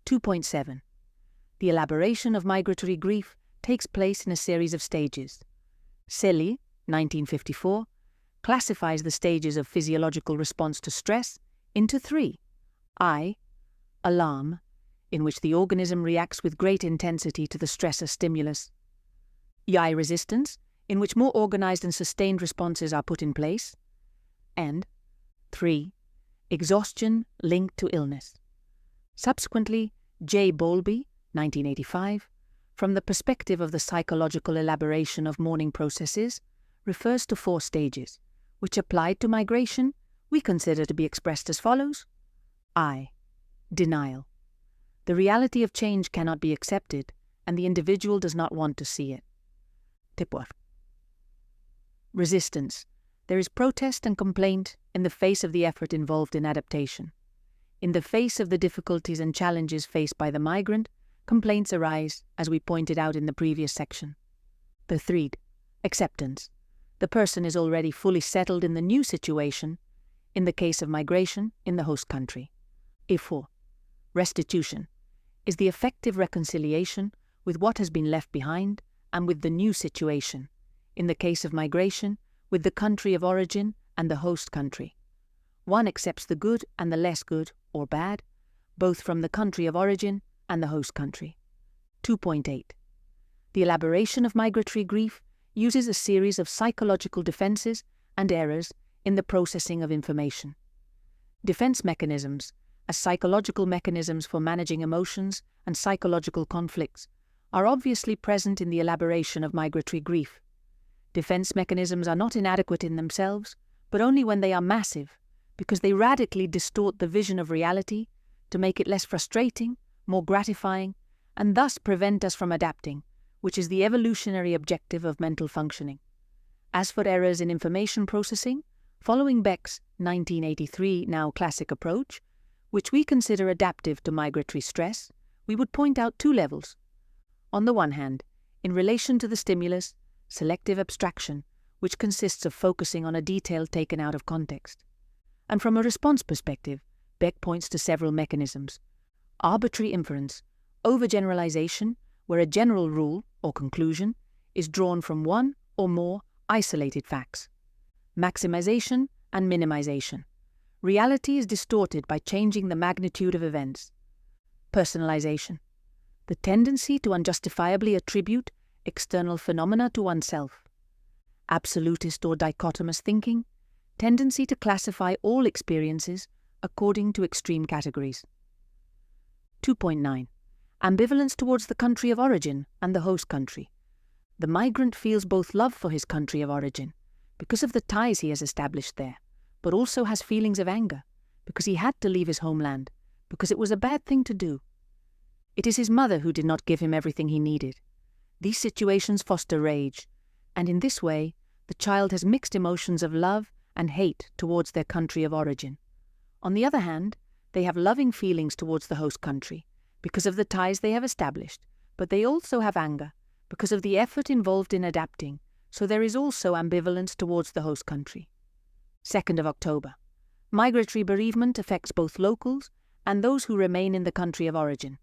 2.7. The elaboration of migratory grief takes place in a series of stages. Selye, 1954, classifies the stages of physiological response to stress into 3. I, alarm, in which the organism reacts with great intensity to the stressor stimulus. I, resistance, in which more organized and sustained responses are put in place. And 3. Exhaustion linked to illness. Subsequently, J. Bowlby, 1985, from the perspective of the psychological elaboration of mourning processes, refers to 4 stages, which applied to migration we consider to be expressed as follows. I. Denial. The reality of change cannot be accepted, and the individual does not want to see it. Tipor. Resistance. There is protest and complaint in the face of the effort involved in adaptation. In the face of the difficulties and challenges faced by the migrant, complaints arise, as we pointed out in the previous section. The 3. Acceptance. The person is already fully settled in the new situation, in the case of migration, in the host country. 4. Restitution is the effective reconciliation with what has been left behind and with the new situation, in the case of migration, with the country of origin and the host country. One accepts the good and the less good, or bad, both from the country of origin and the host country. 2.8. The elaboration of migratory grief uses a series of psychological defenses and errors in the processing of information. Defense mechanisms, as psychological mechanisms for managing emotions and psychological conflicts, are obviously present in the elaboration of migratory grief. Defense mechanisms are not inadequate in themselves, but only when they are massive, because they radically distort the vision of reality to make it less frustrating, more gratifying, and thus prevent us from adapting, which is the evolutionary objective of mental functioning. As for errors in information processing, following Beck's 1983 now classic approach, which we consider adaptive to migratory stress, we would point out 2 levels. On the one hand, in relation to the stimulus, selective abstraction, which consists of focusing on a detail taken out of context. And from a response perspective, Beck points to several mechanisms. Arbitrary inference, overgeneralization, where a general rule, or conclusion, is drawn from one or more isolated facts. Maximization and minimization. Reality is distorted by changing the magnitude of events. Personalization. The tendency to unjustifiably attribute external phenomena to oneself. Absolutist or dichotomous thinking. Tendency to classify all experiences according to extreme categories. 2.9. Ambivalence towards the country of origin and the host country. The migrant feels both love for his country of origin, because of the ties he has established there, but also has feelings of anger, because he had to leave his homeland, because it was a bad thing to do. It is his mother who did not give him everything he needed. These situations foster rage, and in this way, the child has mixed emotions of love and hate towards their country of origin. On the other hand, they have loving feelings towards the host country, because of the ties they have established, but they also have anger, because of the effort involved in adapting, so there is also ambivalence towards the host country. 2nd of October. Migratory bereavement affects both locals and those who remain in the country of origin.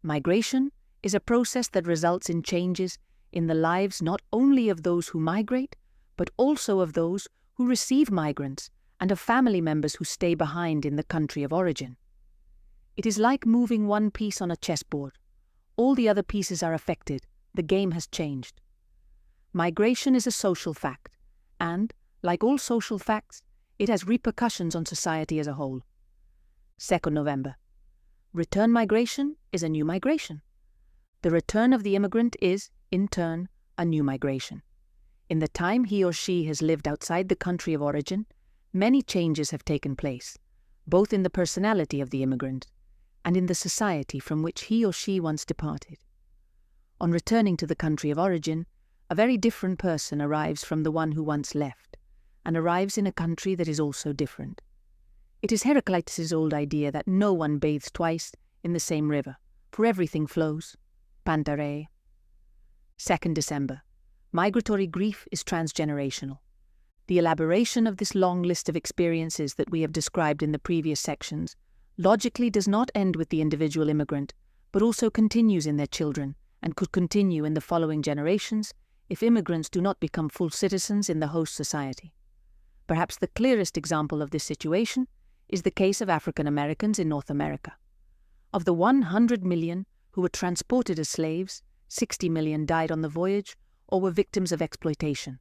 Migration is a process that results in changes in the lives not only of those who migrate, but also of those who receive migrants and of family members who stay behind in the country of origin. It is like moving one piece on a chessboard. All the other pieces are affected. The game has changed. Migration is a social fact, and, like all social facts, it has repercussions on society as a whole. 2nd November. Return migration is a new migration. The return of the immigrant is, in turn, a new migration. In the time he or she has lived outside the country of origin, many changes have taken place, both in the personality of the immigrant and in the society from which he or she once departed. On returning to the country of origin, a very different person arrives from the one who once left, and arrives in a country that is also different. It is Heraclitus' old idea that no one bathes twice in the same river, for everything flows. Pantarei. 2nd December. Migratory grief is transgenerational. The elaboration of this long list of experiences that we have described in the previous sections logically does not end with the individual immigrant, but also continues in their children and could continue in the following generations if immigrants do not become full citizens in the host society. Perhaps the clearest example of this situation is the case of African Americans in North America. Of the 100 million who were transported as slaves, 60 million died on the voyage or were victims of exploitation.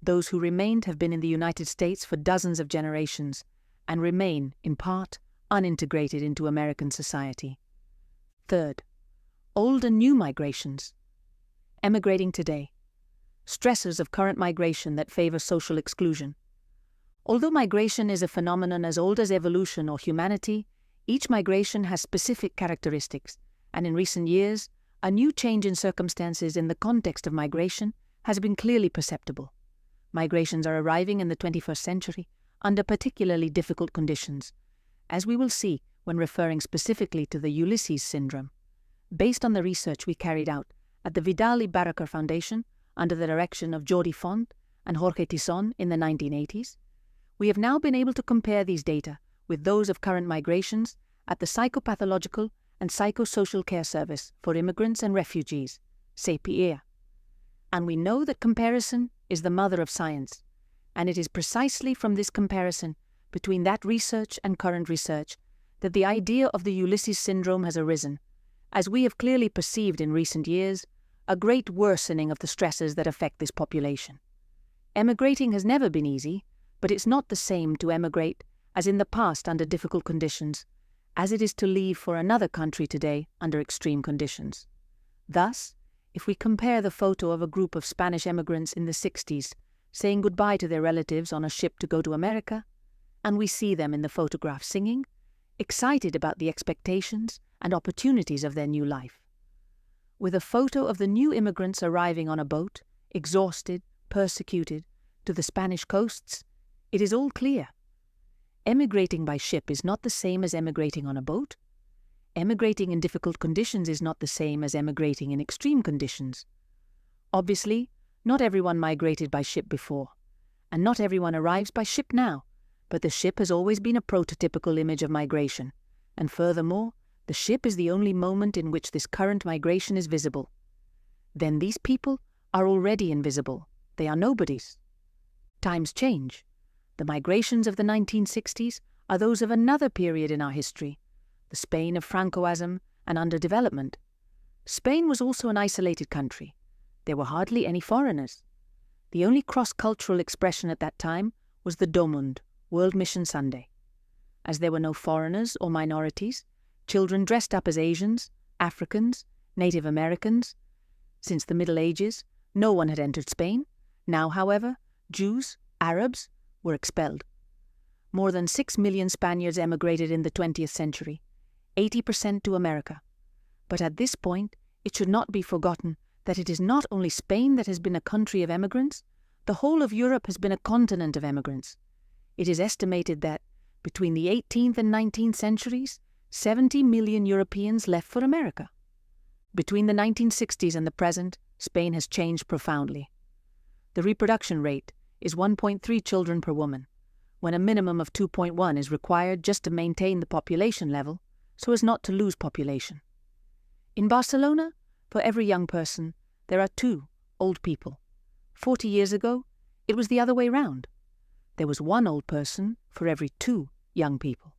Those who remained have been in the United States for dozens of generations and remain, in part, unintegrated into American society. Third, old and new migrations. Emigrating today. Stressors of current migration that favor social exclusion. Although migration is a phenomenon as old as evolution or humanity, each migration has specific characteristics, and in recent years, a new change in circumstances in the context of migration has been clearly perceptible. Migrations are arriving in the 21st century under particularly difficult conditions, as we will see when referring specifically to the Ulysses syndrome. Based on the research we carried out at the Vidal y Barraquer Foundation under the direction of Jordi Font and Jorge Tison in the 1980s, we have now been able to compare these data with those of current migrations at the Psychopathological and Psychosocial Care Service for Immigrants and Refugees, SAPIEA. And we know that comparison is the mother of science, and it is precisely from this comparison between that research and current research that the idea of the Ulysses syndrome has arisen, as we have clearly perceived in recent years a great worsening of the stresses that affect this population. Emigrating has never been easy, but it's not the same to emigrate as in the past under difficult conditions, as it is to leave for another country today under extreme conditions. Thus, if we compare the photo of a group of Spanish emigrants in the 60s saying goodbye to their relatives on a ship to go to America, and we see them in the photograph singing, excited about the expectations and opportunities of their new life, with a photo of the new immigrants arriving on a boat, exhausted, persecuted, to the Spanish coasts, it is all clear. Emigrating by ship is not the same as emigrating on a boat. Emigrating in difficult conditions is not the same as emigrating in extreme conditions. Obviously, not everyone migrated by ship before, and not everyone arrives by ship now, but the ship has always been a prototypical image of migration, and furthermore, the ship is the only moment in which this current migration is visible. Then these people are already invisible. They are nobodies. Times change. The migrations of the 1960s are those of another period in our history, the Spain of Francoism and underdevelopment. Spain was also an isolated country. There were hardly any foreigners. The only cross-cultural expression at that time was the Domund, World Mission Sunday. As there were no foreigners or minorities, children dressed up as Asians, Africans, Native Americans. Since the Middle Ages, no one had entered Spain. Now, however, Jews, Arabs, were expelled. More than 6 million Spaniards emigrated in the 20th century, 80% to America. But at this point, it should not be forgotten that it is not only Spain that has been a country of emigrants, the whole of Europe has been a continent of emigrants. It is estimated that, between the 18th and 19th centuries, 70 million Europeans left for America. Between the 1960s and the present, Spain has changed profoundly. The reproduction rate is 1.3 children per woman, when a minimum of 2.1 is required just to maintain the population level, so as not to lose population. In Barcelona, for every young person, there are 2 old people. 40 years ago, it was the other way round. There was 1 old person for every 2 young people.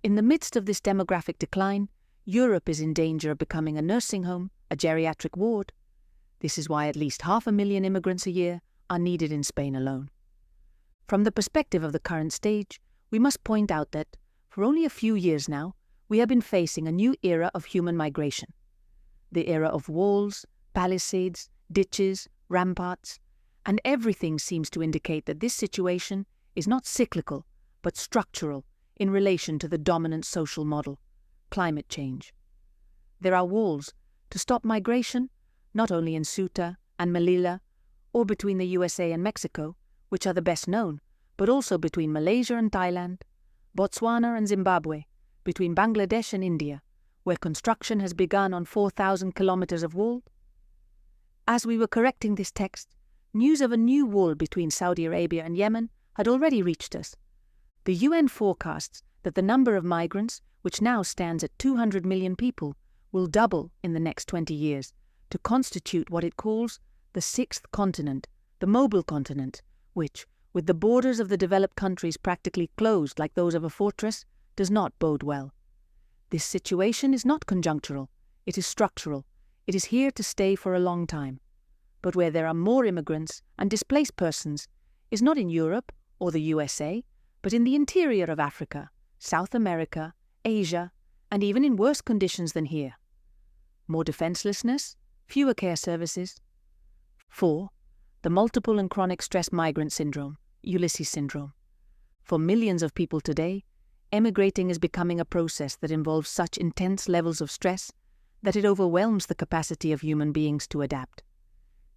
In the midst of this demographic decline, Europe is in danger of becoming a nursing home, a geriatric ward. This is why at least 500,000 immigrants a year are needed in Spain alone. From the perspective of the current stage, we must point out that, for only a few years now, we have been facing a new era of human migration. The era of walls, palisades, ditches, ramparts, and everything seems to indicate that this situation is not cyclical, but structural in relation to the dominant social model, climate change. There are walls to stop migration, not only in Ceuta and Melilla, or between the USA and Mexico, which are the best known, but also between Malaysia and Thailand, Botswana and Zimbabwe, between Bangladesh and India, where construction has begun on 4,000 kilometers of wall. As we were correcting this text, news of a new wall between Saudi Arabia and Yemen had already reached us. The UN forecasts that the number of migrants, which now stands at 200 million people, will double in the next 20 years to constitute what it calls the sixth continent, the mobile continent, which, with the borders of the developed countries practically closed like those of a fortress, does not bode well. This situation is not conjunctural, it is structural, it is here to stay for a long time. But where there are more immigrants and displaced persons is not in Europe or the USA, but in the interior of Africa, South America, Asia, and even in worse conditions than here. More defenselessness, fewer care services. 4. The multiple and chronic stress migrant syndrome, Ulysses syndrome. For millions of people today, emigrating is becoming a process that involves such intense levels of stress that it overwhelms the capacity of human beings to adapt.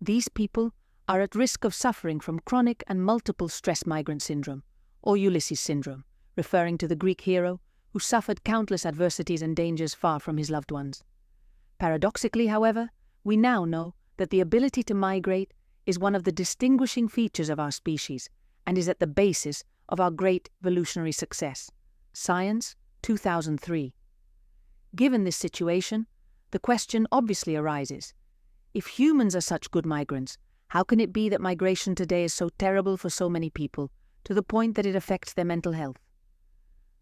These people are at risk of suffering from chronic and multiple stress migrant syndrome, or Ulysses syndrome, referring to the Greek hero who suffered countless adversities and dangers far from his loved ones. Paradoxically, however, we now know that the ability to migrate is one of the distinguishing features of our species and is at the basis of our great evolutionary success. Science, 2003. Given this situation, the question obviously arises: if humans are such good migrants, how can it be that migration today is so terrible for so many people, to the point that it affects their mental health?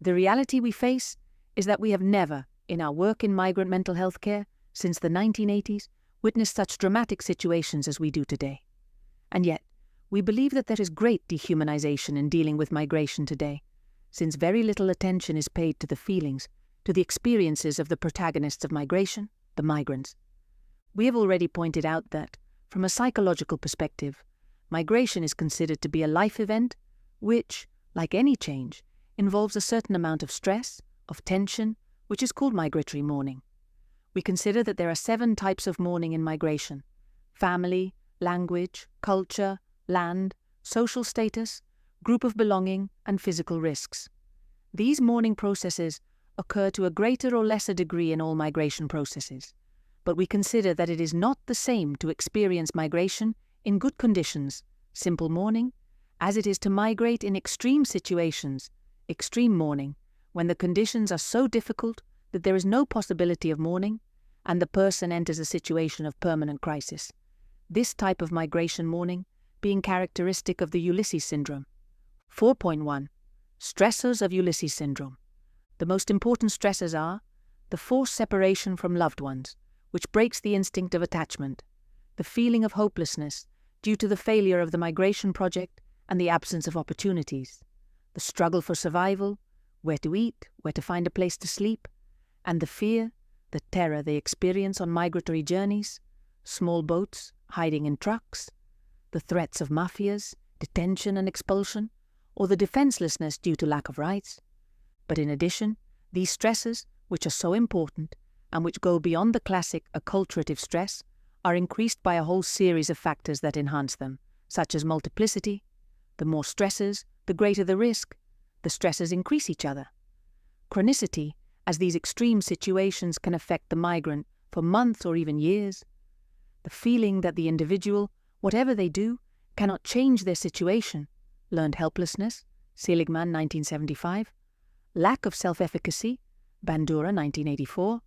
The reality we face is that we have never, in our work in migrant mental health care, since the 1980s, witnessed such dramatic situations as we do today. And yet, we believe that there is great dehumanization in dealing with migration today, since very little attention is paid to the feelings, to the experiences of the protagonists of migration, the migrants. We have already pointed out that, from a psychological perspective, migration is considered to be a life event which, like any change, involves a certain amount of stress, of tension, which is called migratory mourning. We consider that there are 7 types of mourning in migration: family, language, culture, land, social status, group of belonging, and physical risks. These mourning processes occur to a greater or lesser degree in all migration processes, but we consider that it is not the same to experience migration in good conditions, simple mourning, as it is to migrate in extreme situations, extreme mourning, when the conditions are so difficult that there is no possibility of mourning, and the person enters a situation of permanent crisis. This type of migration mourning being characteristic of the Ulysses syndrome. 4.1. Stressors of Ulysses syndrome. The most important stressors are the forced separation from loved ones, which breaks the instinct of attachment, the feeling of hopelessness due to the failure of the migration project and the absence of opportunities, the struggle for survival, where to eat, where to find a place to sleep, and the fear, the terror they experience on migratory journeys, small boats, hiding in trucks, the threats of mafias, detention and expulsion, or the defenselessness due to lack of rights. But in addition, these stresses, which are so important, and which go beyond the classic acculturative stress, are increased by a whole series of factors that enhance them, such as multiplicity. The more stresses, the greater the risk. The stresses increase each other. Chronicity, as these extreme situations can affect the migrant for months or even years. The feeling that the individual, whatever they do, cannot change their situation. Learned helplessness, Seligman, 1975. Lack of self-efficacy, Bandura, 1984.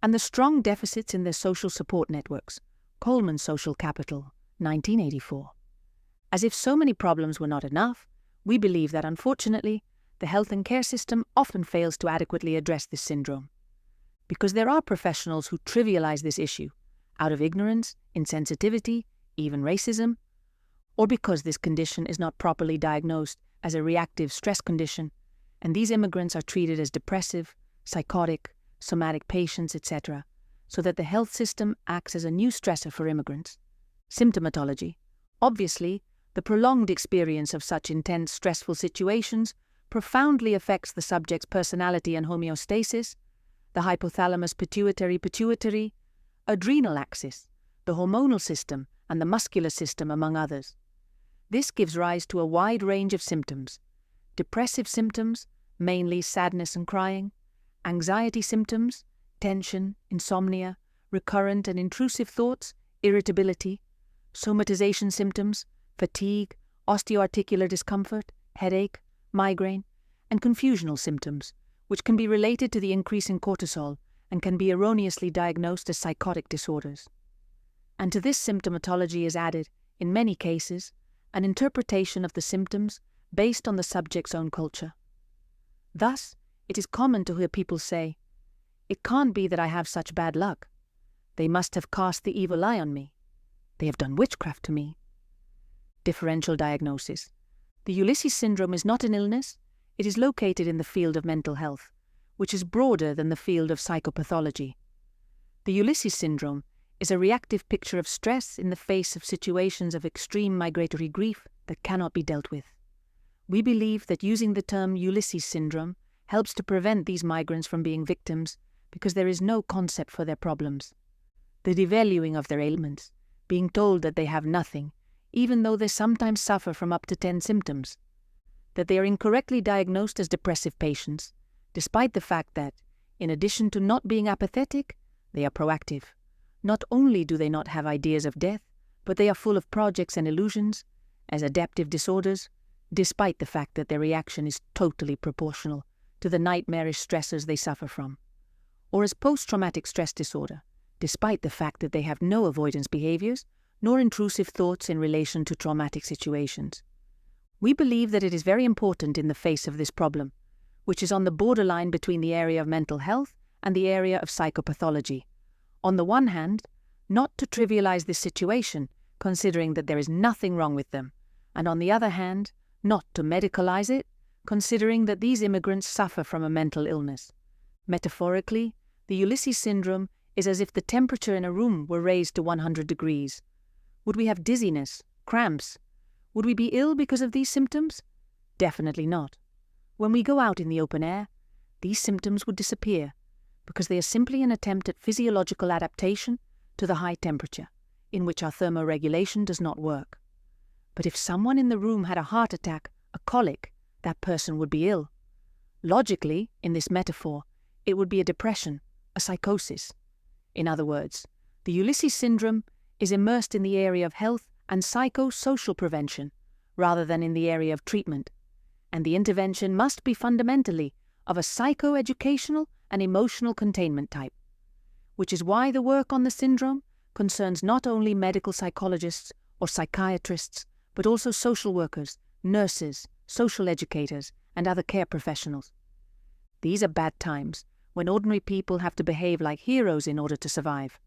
And the strong deficits in their social support networks, Coleman Social Capital, 1984. As if so many problems were not enough, we believe that unfortunately, the health and care system often fails to adequately address this syndrome. Because there are professionals who trivialize this issue, out of ignorance, insensitivity, even racism, or because this condition is not properly diagnosed as a reactive stress condition, and these immigrants are treated as depressive, psychotic, somatic patients, etc., so that the health system acts as a new stressor for immigrants. Symptomatology. Obviously, the prolonged experience of such intense, stressful situations profoundly affects the subject's personality and homeostasis, the hypothalamus-pituitary, adrenal axis, the hormonal system, and the muscular system, among others. This gives rise to a wide range of symptoms. Depressive symptoms, mainly sadness and crying, anxiety symptoms, tension, insomnia, recurrent and intrusive thoughts, irritability, somatization symptoms, fatigue, osteoarticular discomfort, headache, migraine, and confusional symptoms, which can be related to the increase in cortisol and can be erroneously diagnosed as psychotic disorders. And to this symptomatology is added, in many cases, an interpretation of the symptoms based on the subject's own culture. Thus, it is common to hear people say, "It can't be that I have such bad luck. They must have cast the evil eye on me. They have done witchcraft to me." Differential diagnosis. The Ulysses syndrome is not an illness. It is located in the field of mental health, which is broader than the field of psychopathology. The Ulysses syndrome is a reactive picture of stress in the face of situations of extreme migratory grief that cannot be dealt with. We believe that using the term Ulysses syndrome helps to prevent these migrants from being victims because there is no concept for their problems. The devaluing of their ailments, being told that they have nothing, even though they sometimes suffer from up to 10 symptoms. That they are incorrectly diagnosed as depressive patients, despite the fact that, in addition to not being apathetic, they are proactive. Not only do they not have ideas of death, but they are full of projects and illusions, as adaptive disorders, despite the fact that their reaction is totally proportional to the nightmarish stressors they suffer from. Or as post-traumatic stress disorder, despite the fact that they have no avoidance behaviors nor intrusive thoughts in relation to traumatic situations. We believe that it is very important in the face of this problem, which is on the borderline between the area of mental health and the area of psychopathology. On the one hand, not to trivialize this situation, considering that there is nothing wrong with them, and on the other hand, not to medicalize it, considering that these immigrants suffer from a mental illness. Metaphorically, the Ulysses syndrome is as if the temperature in a room were raised to 100 degrees. Would we have dizziness, cramps? Would we be ill because of these symptoms? Definitely not. When we go out in the open air, these symptoms would disappear, because they are simply an attempt at physiological adaptation to the high temperature, in which our thermoregulation does not work. But if someone in the room had a heart attack, a colic, that person would be ill. Logically, in this metaphor, it would be a depression, a psychosis. In other words, the Ulysses syndrome is immersed in the area of health and psychosocial prevention, rather than in the area of treatment, and the intervention must be fundamentally of a psychoeducational and emotional containment type, which is why the work on the syndrome concerns not only medical psychologists or psychiatrists, but also social workers, nurses, social educators, and other care professionals. These are bad times, when ordinary people have to behave like heroes in order to survive.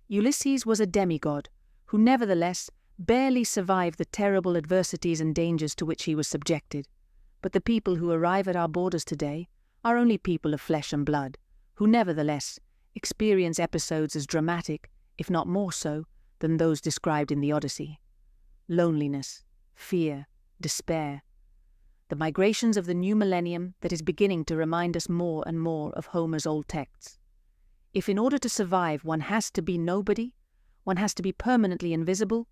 Ulysses was a demigod, who nevertheless barely survived the terrible adversities and dangers to which he was subjected. But the people who arrive at our borders today are only people of flesh and blood, who nevertheless experience episodes as dramatic, if not more so, than those described in the Odyssey. Loneliness, fear, despair. The migrations of the new millennium that is beginning to remind us more and more of Homer's old texts. If in order to survive one has to be nobody, one has to be permanently invisible,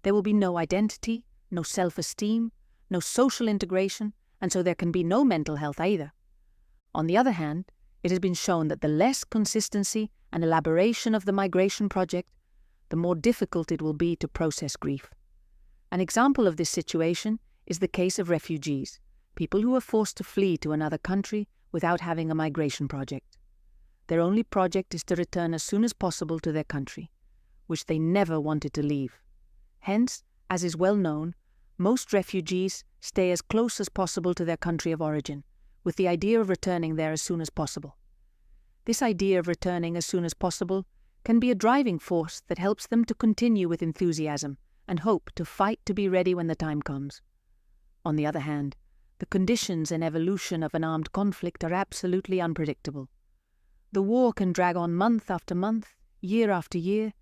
there will be no identity, no self-esteem, no social integration, and so there can be no mental health either. On the other hand, it has been shown that the less consistency and elaboration of the migration project, the more difficult it will be to process grief. An example of this situation is the case of refugees, people who are forced to flee to another country without having a migration project. Their only project is to return as soon as possible to their country, which they never wanted to leave. Hence, as is well known, most refugees stay as close as possible to their country of origin, with the idea of returning there as soon as possible. This idea of returning as soon as possible can be a driving force that helps them to continue with enthusiasm and hope to fight to be ready when the time comes. On the other hand, the conditions and evolution of an armed conflict are absolutely unpredictable. The war can drag on month after month, year after year,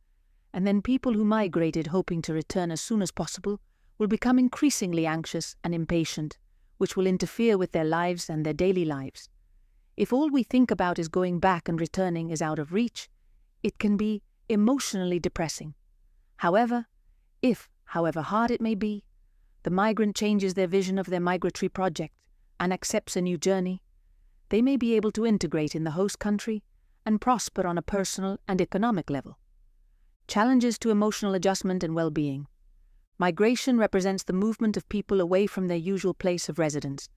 and then people who migrated hoping to return as soon as possible will become increasingly anxious and impatient, which will interfere with their lives and their daily lives. If all we think about is going back and returning is out of reach, it can be emotionally depressing. However hard it may be, the migrant changes their vision of their migratory project and accepts a new journey, they may be able to integrate in the host country and prosper on a personal and economic level. Challenges to emotional adjustment and well-being. Migration represents the movement of people away from their usual place of residence,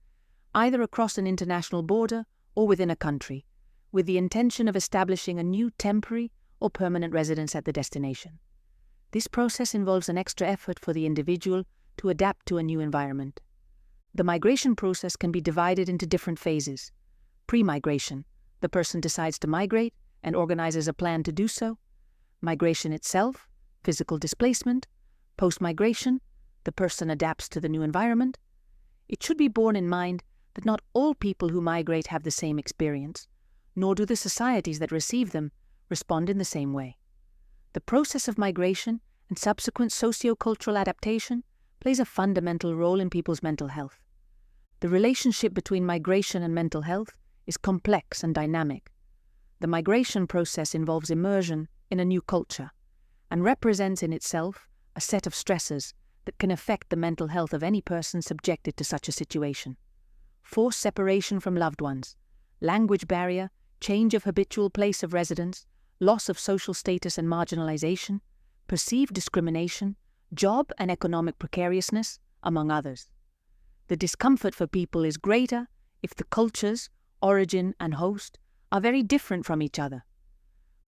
either across an international border or within a country, with the intention of establishing a new temporary or permanent residence at the destination. This process involves an extra effort for the individual to adapt to a new environment. The migration process can be divided into different phases. Pre-migration, the person decides to migrate and organizes a plan to do so. Migration itself, physical displacement. Post-migration, the person adapts to the new environment. It should be borne in mind that not all people who migrate have the same experience, nor do the societies that receive them respond in the same way. The process of migration and subsequent socio-cultural adaptation plays a fundamental role in people's mental health. The relationship between migration and mental health is complex and dynamic. The migration process involves immersion in a new culture and represents in itself a set of stresses that can affect the mental health of any person subjected to such a situation. Forced separation from loved ones, language barrier, change of habitual place of residence, loss of social status and marginalization, perceived discrimination, job and economic precariousness, among others. The discomfort for people is greater if the cultures, origin and host are very different from each other.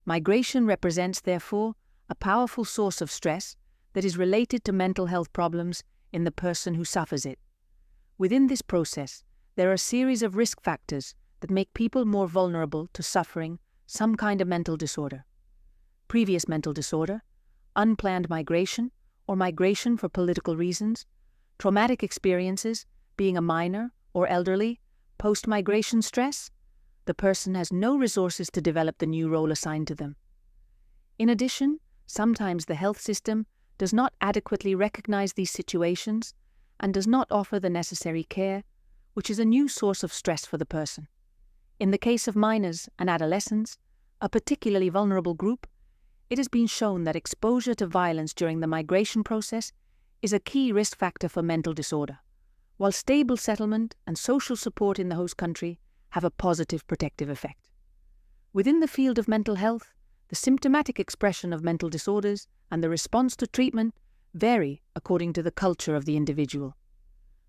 Migration represents, therefore, a powerful source of stress that is related to mental health problems in the person who suffers it. Within this process, there are a series of risk factors that make people more vulnerable to suffering some kind of mental disorder. Previous mental disorder, unplanned migration or migration for political reasons, traumatic experiences, being a minor or elderly, post-migration stress, the person has no resources to develop the new role assigned to them. In addition, sometimes the health system does not adequately recognize these situations and does not offer the necessary care, which is a new source of stress for the person. In the case of minors and adolescents, a particularly vulnerable group, it has been shown that exposure to violence during the migration process is a key risk factor for mental disorder, while stable settlement and social support in the host country have a positive protective effect. Within the field of mental health, the symptomatic expression of mental disorders and the response to treatment vary according to the culture of the individual.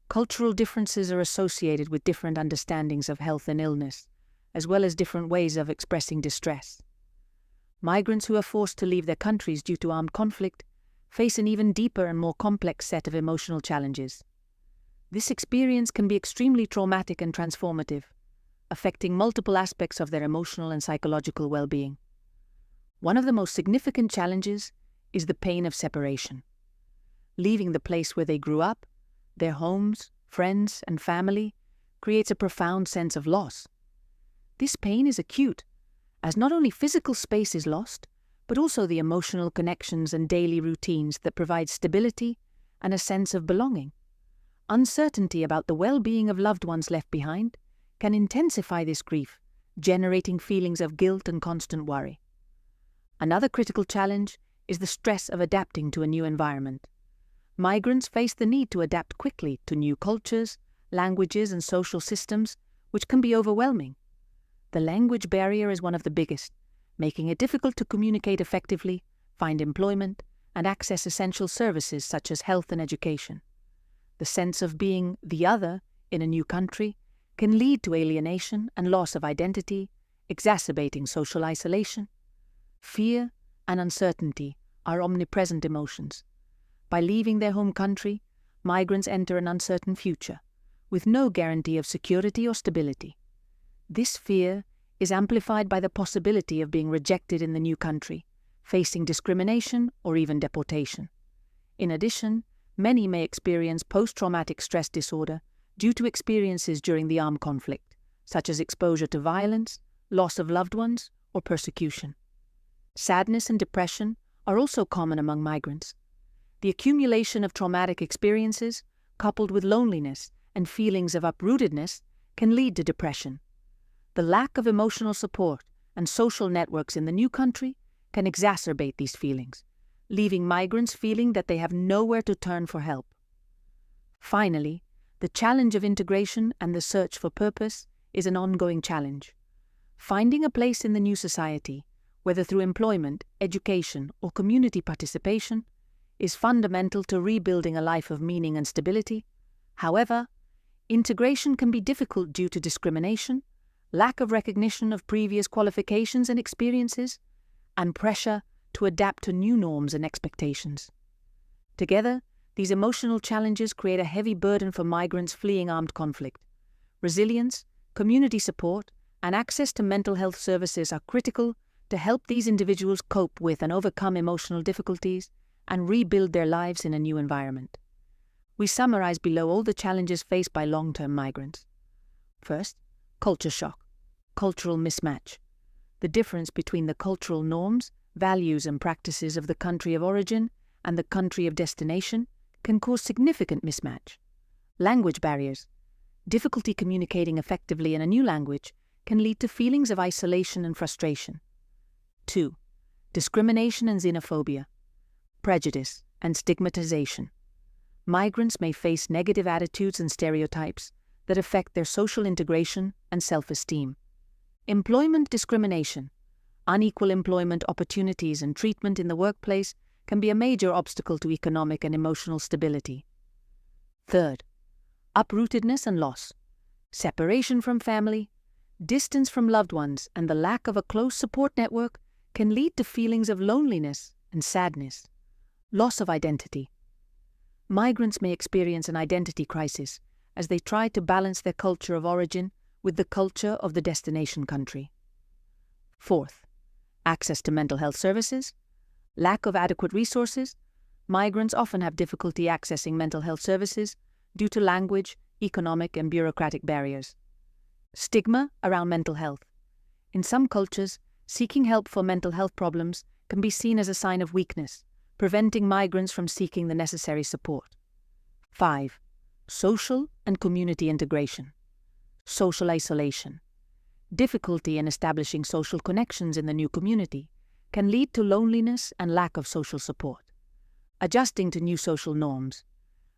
Cultural differences are associated with different understandings of health and illness, as well as different ways of expressing distress. Migrants who are forced to leave their countries due to armed conflict face an even deeper and more complex set of emotional challenges. This experience can be extremely traumatic and transformative, affecting multiple aspects of their emotional and psychological well-being. One of the most significant challenges is the pain of separation. Leaving the place where they grew up, their homes, friends, and family, creates a profound sense of loss. This pain is acute, as not only physical space is lost, but also the emotional connections and daily routines that provide stability and a sense of belonging. Uncertainty about the well-being of loved ones left behind can intensify this grief, generating feelings of guilt and constant worry. Another critical challenge is the stress of adapting to a new environment. Migrants face the need to adapt quickly to new cultures, languages, and social systems, which can be overwhelming. The language barrier is one of the biggest, making it difficult to communicate effectively, find employment, and access essential services such as health and education. The sense of being the other in a new country can lead to alienation and loss of identity, exacerbating social isolation. Fear and uncertainty are omnipresent emotions. By leaving their home country, migrants enter an uncertain future, with no guarantee of security or stability. This fear is amplified by the possibility of being rejected in the new country, facing discrimination or even deportation. In addition, many may experience post-traumatic stress disorder due to experiences during the armed conflict, such as exposure to violence, loss of loved ones, or persecution. Sadness and depression are also common among migrants. The accumulation of traumatic experiences, coupled with loneliness and feelings of uprootedness, can lead to depression. The lack of emotional support and social networks in the new country can exacerbate these feelings, leaving migrants feeling that they have nowhere to turn for help. Finally, the challenge of integration and the search for purpose is an ongoing challenge. Finding a place in the new society, whether through employment, education, or community participation, is fundamental to rebuilding a life of meaning and stability. However, Integration can be difficult due to discrimination, lack of recognition of previous qualifications and experiences, and pressure to adapt to new norms and expectations. Together, these emotional challenges create a heavy burden for migrants fleeing armed conflict. Resilience, community support, and access to mental health services are critical to help these individuals cope with and overcome emotional difficulties and rebuild their lives in a new environment. We summarize below all the challenges faced by long-term migrants. First, culture shock, cultural mismatch. The difference between the cultural norms, values, and practices of the country of origin and the country of destination can cause significant mismatch. Language barriers. Difficulty communicating effectively in a new language can lead to feelings of isolation and frustration. 2. Discrimination and xenophobia. Prejudice and stigmatization. Migrants may face negative attitudes and stereotypes that affect their social integration and self-esteem. Employment discrimination. Unequal employment opportunities and treatment in the workplace can be a major obstacle to economic and emotional stability. Third, uprootedness and loss. Separation from family, distance from loved ones, and the lack of a close support network can lead to feelings of loneliness and sadness. Loss of identity. Migrants may experience an identity crisis as they try to balance their culture of origin with the culture of the destination country. Fourth, access to mental health services. Lack of adequate resources. Migrants often have difficulty accessing mental health services due to language, economic, and bureaucratic barriers. Stigma around mental health. In some cultures, seeking help for mental health problems can be seen as a sign of weakness, preventing migrants from seeking the necessary support. 5. Social and community integration. Social isolation. Difficulty in establishing social connections in the new community can lead to loneliness and lack of social support. Adjusting to new social norms.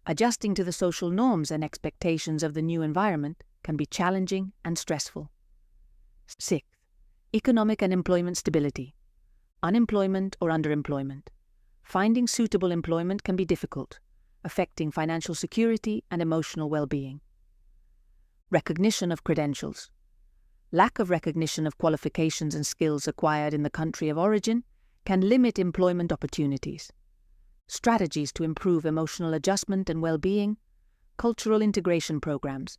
Adjusting to the social norms and expectations of the new environment can be challenging and stressful. 6. Economic and employment stability. Unemployment or underemployment. Finding suitable employment can be difficult, affecting financial security and emotional well-being. Recognition of credentials. Lack of recognition of qualifications and skills acquired in the country of origin can limit employment opportunities. Strategies to improve emotional adjustment and well-being. Cultural integration programs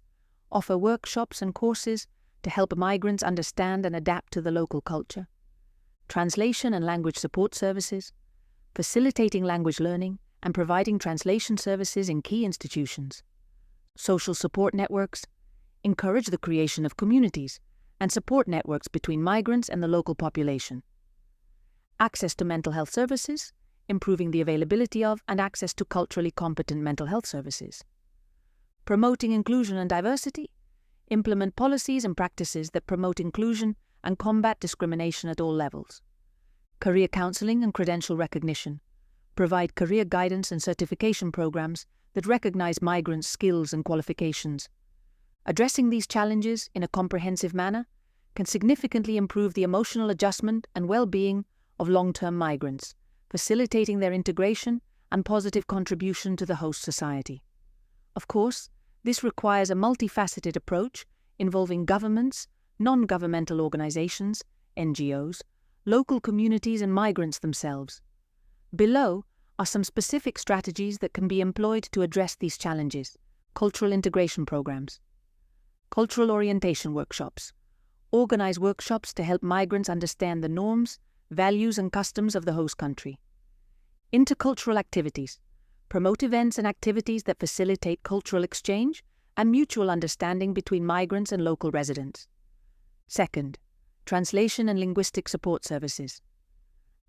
offer workshops and courses to help migrants understand and adapt to the local culture. Translation and language support services, facilitating language learning and providing translation services in key institutions. Social support networks encourage the creation of communities and support networks between migrants and the local population. Access to mental health services, improving the availability of and access to culturally competent mental health services. Promoting inclusion and diversity, implement policies and practices that promote inclusion and combat discrimination at all levels. Career counseling and credential recognition, provide career guidance and certification programs that recognize migrants' skills and qualifications. Addressing these challenges in a comprehensive manner can significantly improve the emotional adjustment and well-being of long-term migrants, facilitating their integration and positive contribution to the host society. Of course, this requires a multifaceted approach involving governments, non-governmental organizations, NGOs, local communities, and migrants themselves. Below are some specific strategies that can be employed to address these challenges. Cultural integration programs. Cultural orientation workshops. Organize workshops to help migrants understand the norms, values, and customs of the host country. Intercultural activities. Promote events and activities that facilitate cultural exchange and mutual understanding between migrants and local residents. Second, translation and linguistic support services.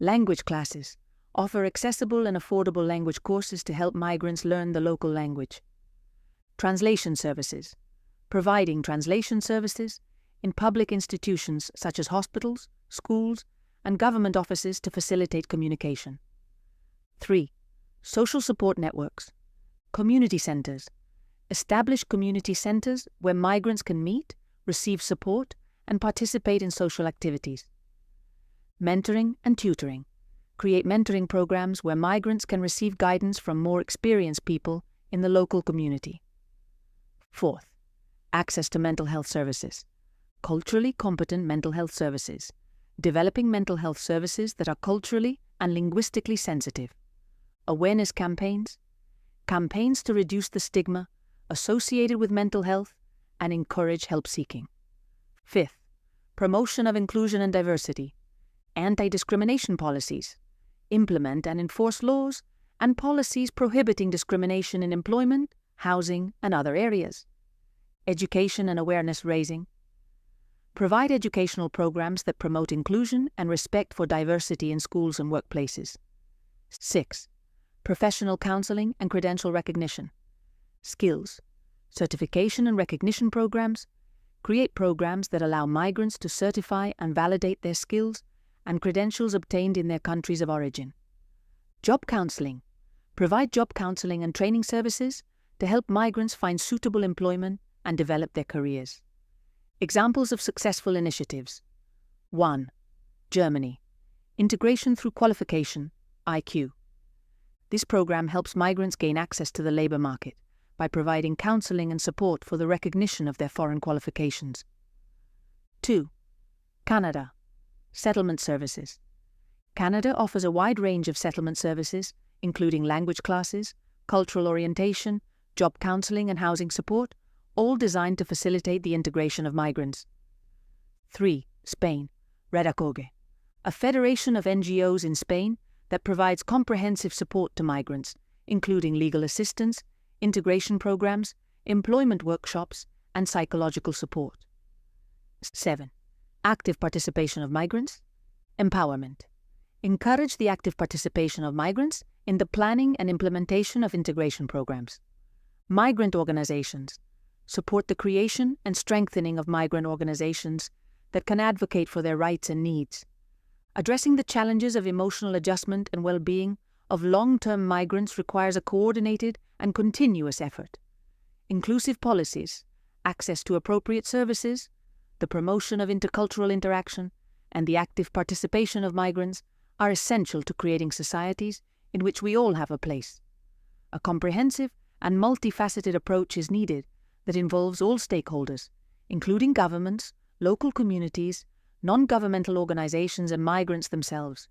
Language classes. Offer accessible and affordable language courses to help migrants learn the local language. Translation services. Providing translation services in public institutions such as hospitals, schools, and government offices to facilitate communication. 3. Social support networks. Community centers. Establish community centers where migrants can meet, receive support, and participate in social activities. Mentoring and tutoring. Create mentoring programs where migrants can receive guidance from more experienced people in the local community. 4th, Access to mental health services. Culturally competent mental health services. Developing mental health services that are culturally and linguistically sensitive. Awareness campaigns. Campaigns to reduce the stigma associated with mental health and encourage help seeking. Fifth, promotion of inclusion and diversity. Anti-discrimination policies. Implement and enforce laws and policies prohibiting discrimination in employment, housing, and other areas. Education and awareness raising. Provide educational programs that promote inclusion and respect for diversity in schools and workplaces. 6. Professional counseling and credential recognition. Skills, certification and recognition programs. Create programs that allow migrants to certify and validate their skills and credentials obtained in their countries of origin. Job counseling. Provide job counseling and training services to help migrants find suitable employment and develop their careers. Examples of successful initiatives. 1. Germany. Integration through qualification, IQ. This program helps migrants gain access to the labor market by providing counseling and support for the recognition of their foreign qualifications. 2. Canada. Settlement services. Canada offers a wide range of settlement services, including language classes, cultural orientation, job counseling and housing support, all designed to facilitate the integration of migrants. 3. Spain. Redacoge. A federation of NGOs in Spain that provides comprehensive support to migrants, including legal assistance, integration programs, employment workshops, and psychological support. 7. Active participation of migrants. Empowerment. Encourage the active participation of migrants in the planning and implementation of integration programs. Migrant organizations. Support the creation and strengthening of migrant organizations that can advocate for their rights and needs. Addressing the challenges of emotional adjustment and well-being of long-term migrants requires a coordinated and continuous effort. Inclusive policies, access to appropriate services, the promotion of intercultural interaction, and the active participation of migrants are essential to creating societies in which we all have a place. A comprehensive and multifaceted approach is needed that involves all stakeholders, including governments, local communities, non-governmental organizations, and migrants themselves.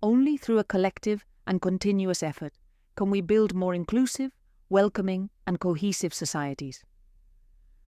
Only through a collective and continuous effort can we build more inclusive, welcoming, and cohesive societies.